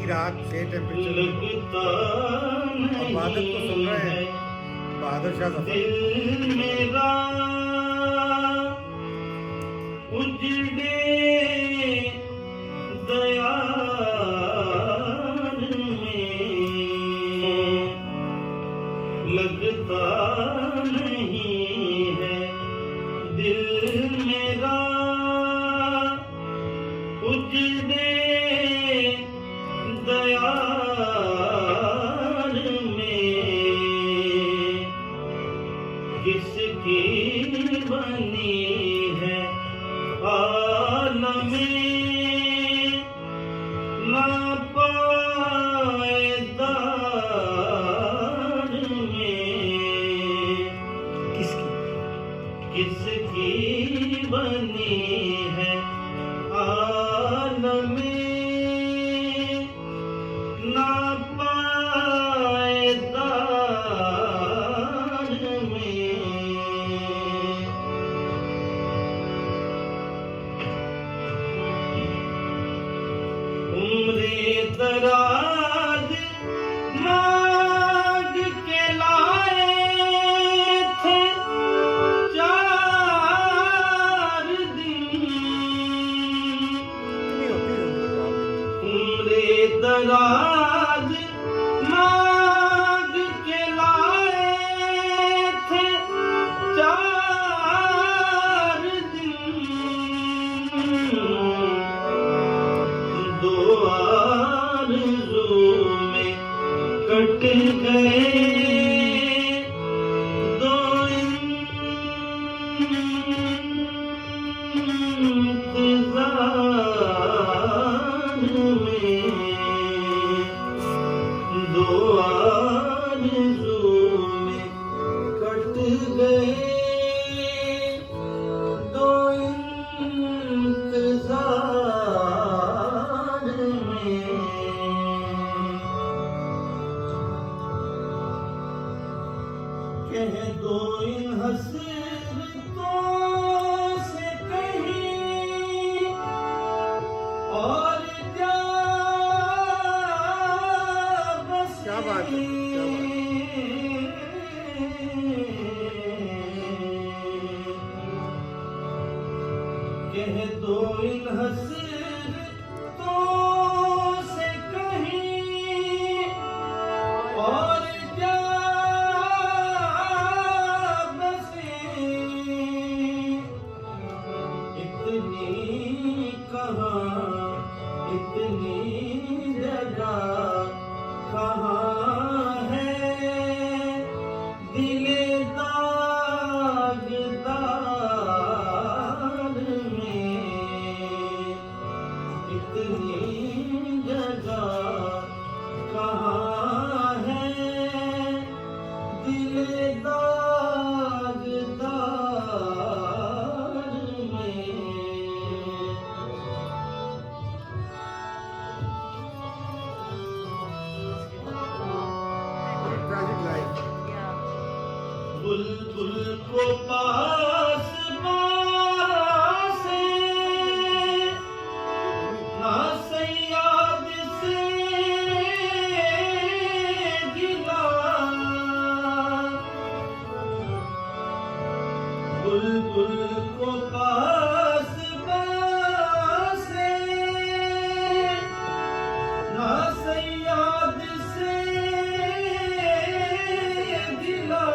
रात के टेम्परेचर और बादल को सुन रहे हैं बहादुर शाह जफर। मेरा उजड़े दयाल में लगता नहीं है दिल मेरा उजड़े दयाल में किसकी बनी है आलमे नापायदार में किसकी बनी है आलमे नापायदार में। उम्रे दराज मांग के लाए थे 4 दिन। उम्रे दराज मांग के लाए थे 4 दिन। 2 आरज़ू में कट गए 2 इंतज़ार में। 2 आरज़ू में कट गए 2 इंतज़ार में। कह दो इन हसरतों से कहीं और क्या बस क्या बात है, क्या बात कह दो इन हसरतों से कहीं और क्या बसे। इतनी कहाँ इतनी जगह कहाँ है दिले दागदार में। इतनी जगह कहाँ है दिले दागदार में। Tragic life. बुलबुल को पास से ना सयाद से गिला। बुलबुल को पास से ना सयाद से गिला।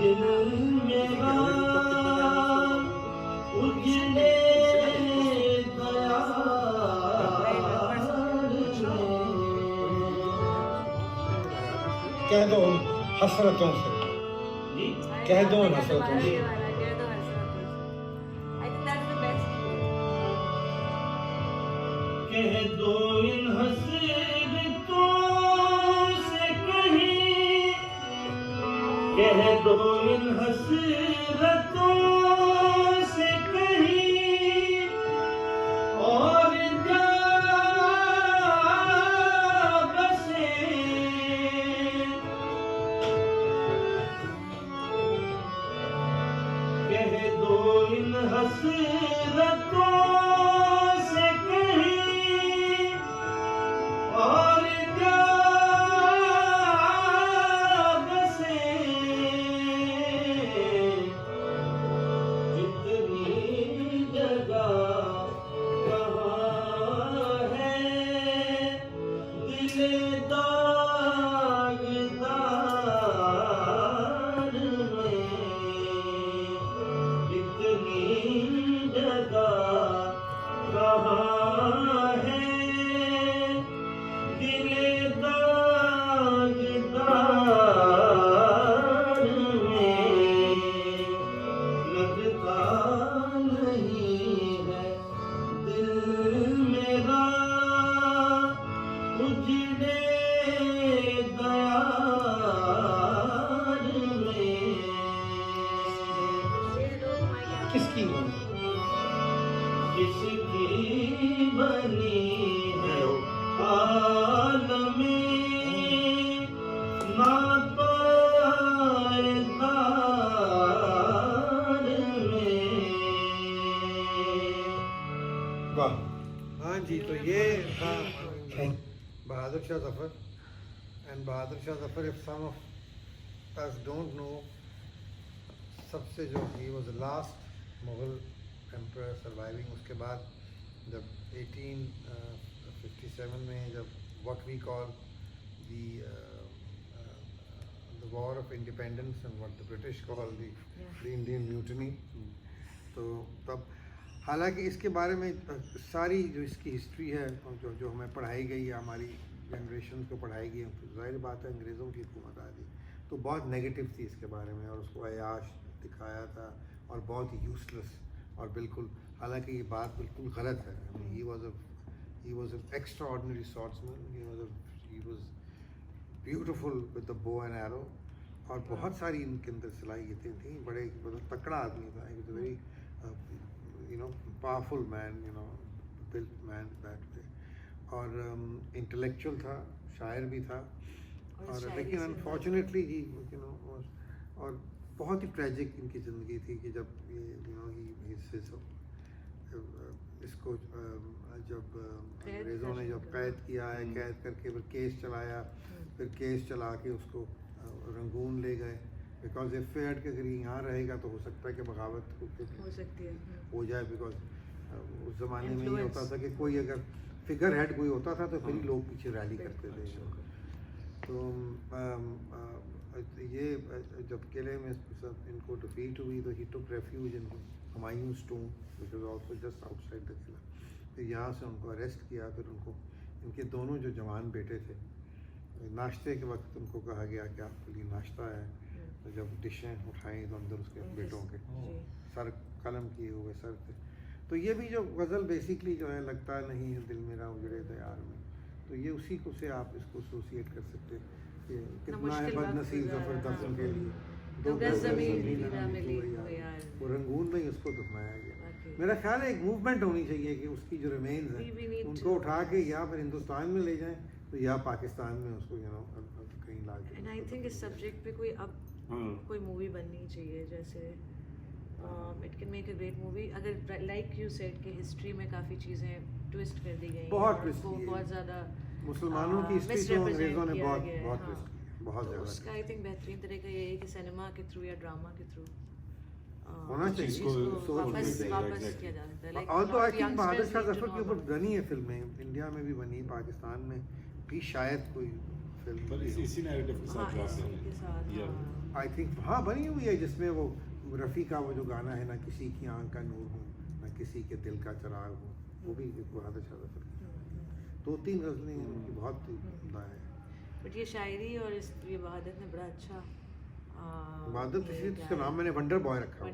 दिल मेरा उजले कह दो उन हसरतों से, कह दो उन हसरतों से। कह दो इन हसरतों से कहीं, कह दो इन हसरतों से कहीं और जा बसे। कह दो इन हसरतों से कहीं और जा बसे। जितनी जगह कहाँ है दिल दागदार में, इतनी जगह कहाँ है दिल दागदार में। लगता नहीं है दिल मेरा उजड़े दयार में। किसकी किसकी बनी है आलमे नापायदार में। वाह। हाँ जी, तो ये था Bahadur Shah Zafar. And Bahadur Shah Zafar, if some of us don't know, सबसे जो he was the last Mughal emperor surviving. उसके बाद जब 1857 में जब what we call the war of independence and what the British call the Indian mutiny, तो तब हालांकि इसके बारे में सारी जो इसकी हिस्ट्री है और जो हमें पढ़ाई गई है, हमारी जनरेशन को पढ़ाई गई है, जाहिर बात है अंग्रेज़ों की हुकूमत आ गई तो बहुत नेगेटिव थी इसके बारे में, और उसको अयाश दिखाया था और बहुत ही यूजलेस, और बिल्कुल, हालांकि ये बात बिल्कुल गलत है। He was an extraordinary swordsman, he was beautiful with the bow and arrow, और बहुत सारी इनके अंदर सलाहियतें थी। बड़े मतलब तकड़ा आदमी था, he was a very powerful man, built man that way, और इंटेलेक्चुअल था, शायर भी था, और लेकिन अनफॉर्चुनेटली ही और बहुत ही ट्रेजिक इनकी ज़िंदगी थी कि जब ये इसको जब अंग्रेज़ों ने जब कैद किया है, कैद करके फिर केस चलाया, फिर केस चला के उसको रंगून ले गए, बिकॉज ए फेयर्ड के अगर यहाँ रहेगा तो हो सकता है कि बगावत हो सकती है हो जाए, बिकॉज उस ज़माने में ये होता था कि कोई अगर फिगर हेड कोई होता था तो फिर ही लोग पीछे रैली करते थे। तो ये जब किले में सब इनको डिफीट हुई तो he took refuge in Humayun's tomb which was also just outside the qila. फिर यहाँ से उनको अरेस्ट किया, फिर उनको इनके दोनों जो जवान बेटे थे, नाश्ते के वक्त उनको कहा गया कि आपके लिए नाश्ता है, तो जब डिशें उठाई तो अंदर उसके बेटों के सर कलम किए हुए सर थे। तो ये भी जो गज़ल बेसिकली जो है, लगता नहीं है दिल मेरा उजड़े दयार में, तो ये उसी को से आप इसको एसोसिएट कर सकते हैं कि कितना है बदनसीब ज़फ़र दफ़न के लिए दो गज़ ज़मीन ना मिली हो यार, वो रंगून में ही उसको दफनाया गया। मेरा ख्याल है एक मूवमेंट होनी चाहिए कि उसकी जो रिमेन्स हैं उनको उठा के या फिर हिंदुस्तान में ले जाएं तो या पाकिस्तान में उसको कहीं ला के। एंड आई थिंक इस सब्जेक्ट पे कोई अब कोई मूवी बननी चाहिए, जैसे it can make a great movie अगर लाइक यू सेड कि हिस्ट्री में काफ़ी चीज़ें ट्विस्ट कर दी गई, बहुत ट्विस्ट को बहुत ज़्यादा मुसलमानों की हिस्ट्री को अंग्रेज़ों ने बहुत ट्विस्ट, बहुत तो ज़्यादा। उसका आई थिंक बेहतरीन तरीका ये है कि सिनेमा के थ्रू या ड्रामा के थ्रू होना चाहिए, वापस किया जा सकता है। और तो आई थिंक बहादुर शाह जफर के ऊपर बनी है फिल्में, इंडिया में भी बनी, पाकिस्तान में भी शायद कोई फिल्म इसी नैरेटिव के साथ के साथ आई थिंक हाँ बनी हुई है, जिसमें वो रफ़ी का वो जो गाना है, ना किसी की आंख का नूर हूँ ना किसी के दिल का चिराग हूँ, वो भी एक बहुत अच्छा सफ़र किया। 2-3 गज़लें हैं उनकी बहुत ही उम्दा है। बट ये शायरी और ये वहादत ने बड़ा अच्छा वहादत इसलिए इसका नाम मैंने वंडर बॉय रखा है।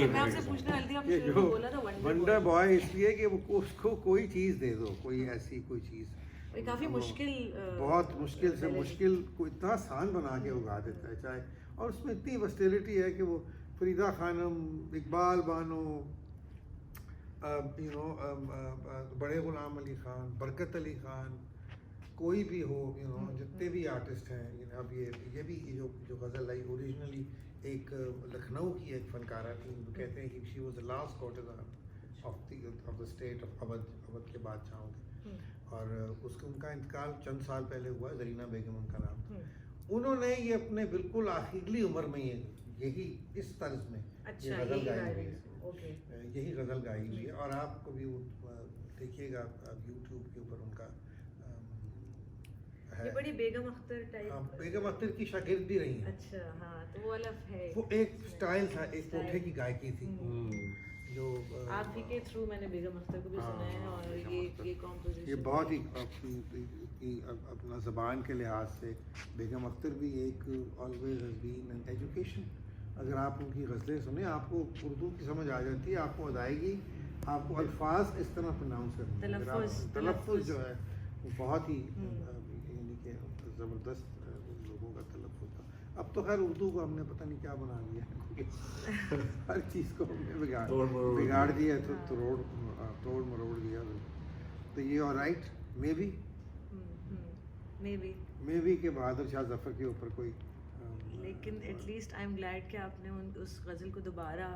मैं आपसे पूछने वाली थी, आपने ये शुरू जो में बोला था वंडर बॉय इसलिए कि वो उसको कोई चीज़ दे दो, कोई ऐसी कोई चीज़, ये काफ़ी मुश्किल बहुत मुश्किल से मुश्किल को इतना आसान बना के उगा देता है, चाहे और उसमें इतनी वर्सेटिलिटी है कि वो फरीदा खानम, इकबाल बानो, यू नो, बड़े गुलाम अली खान, बरकत अली खान, कोई भी हो, यू नो, जितने भी आर्टिस्ट हैं, you know, अब ये भी जो गज़ल आई ओरिजिनली एक लखनऊ की एक फनकारा थी, वो कहते हैं कि she was the last courtesan of the state of Awadh के बादशाहों के, और उसका उनका इंतकाल चंद साल पहले हुआ, जरीना बेगम उनका नाम था। उन्होंने ये अपने बिल्कुल आखिरी उम्र में यही इस तर्ज में ये गज़ल गाई हुई है, यही गज़ल गाई हुई है। और आप कभी देखिएगा यूट्यूब के ऊपर उनका ये बड़ी बेगम अख्तर टाइप, हाँ, बेगम अख्तर की शागिर्द भी रही हैं। अच्छा हाँ, तो वो वाला है, वो एक स्टाइल था, एक कोठे की गायकी थी जो आप ही के थ्रू मैंने बेगम अख्तर को भी सुना है, और ये कॉम्पोजिशन ये बहुत ही अपना ज़बान के लिहाज से बेगम अख्तर भी एक always has been an education. अगर आप उनकी गज़लें सुने आपको उर्दू की समझ आ जाती है, आपको अदायगी, आपको अल्फाज इस तरह प्रोनाउंस करने, तलफ़्फ़ुज़ जो है वो बहुत ही यानी कि ज़बरदस्त लोगों का तलफ़्फ़ुज़ था। अब तो खैर उर्दू को हमने पता नहीं क्या बना लिया है हर चीज़ को हमने बिगाड़ दिया है, तो तोड़ मरोड़ दिया। तो ये ऑलराइट मे बी के बहादुर शाह ज़फ़र के ऊपर कोई, लेकिन एटलीस्ट आई एम ग्लैड कि आपने उस गज़ल को दोबारा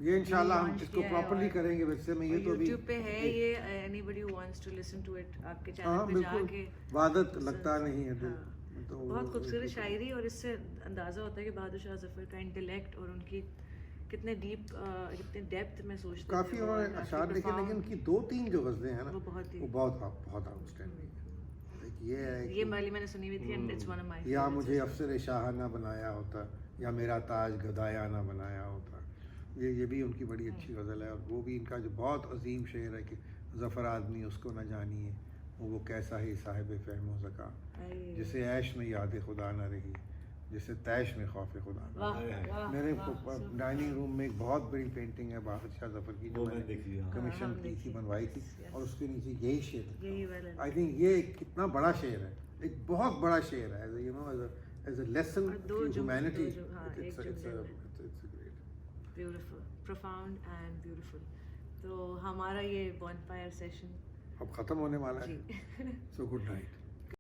ये इंशाल्लाह हम इसको प्रॉपर्ली करेंगे। वैसे मैं ये तो भी YouTube पे है, ये anybody who wants to listen to it आपके चैनल हाँ पे बिल्कुल, जाके वहादत लगता नहीं है दिल, तो बहुत खूबसूरत शायरी, और इससे अंदाज़ा होता है कि बहादुर शाह ज़फ़र का इंटेलेक्ट और उनकी कितने डीप कितने डेप्थ में सोचते थे। काफ़ी उन्होंने अशार लिखे, लेकिन उनकी 2-3 जो गज़लें हैं ना वो बहुत बहुत आउटस्टैंडिंग है। ये है ये वाली मैंने सुनी हुई थी, and it's one of my, या मुझे अफसर शाह ना बनाया होता, या मेरा ताज गदाया ना बनाया होता, ये भी उनकी बड़ी अच्छी गज़ल है। और वो भी इनका जो बहुत अजीम शेर है कि ज़फ़र आदमी उसको न जानिए, वो कैसा ही साहिब फ़हम ज़का, जिसे ऐश में याद खुदा ना रही, जिसे तैश में खौफ खुदा ना रही। मेरे डाइनिंग रूम में एक बहुत बड़ी पेंटिंग है बहादुर शाह ज़फ़र की, जो मैंने कमीशन की थी, बनवाई थी, और उसके नीचे यही शेर है। आई थिंक ये कितना बड़ा शेर है, एक बहुत बड़ा शेर है, you know, as a lesson to humanity. It's a great, beautiful, profound and beautiful. तो हमारा ये बॉनफायर सेशन अब ख़त्म होने वाला है, सो गुड नाइट।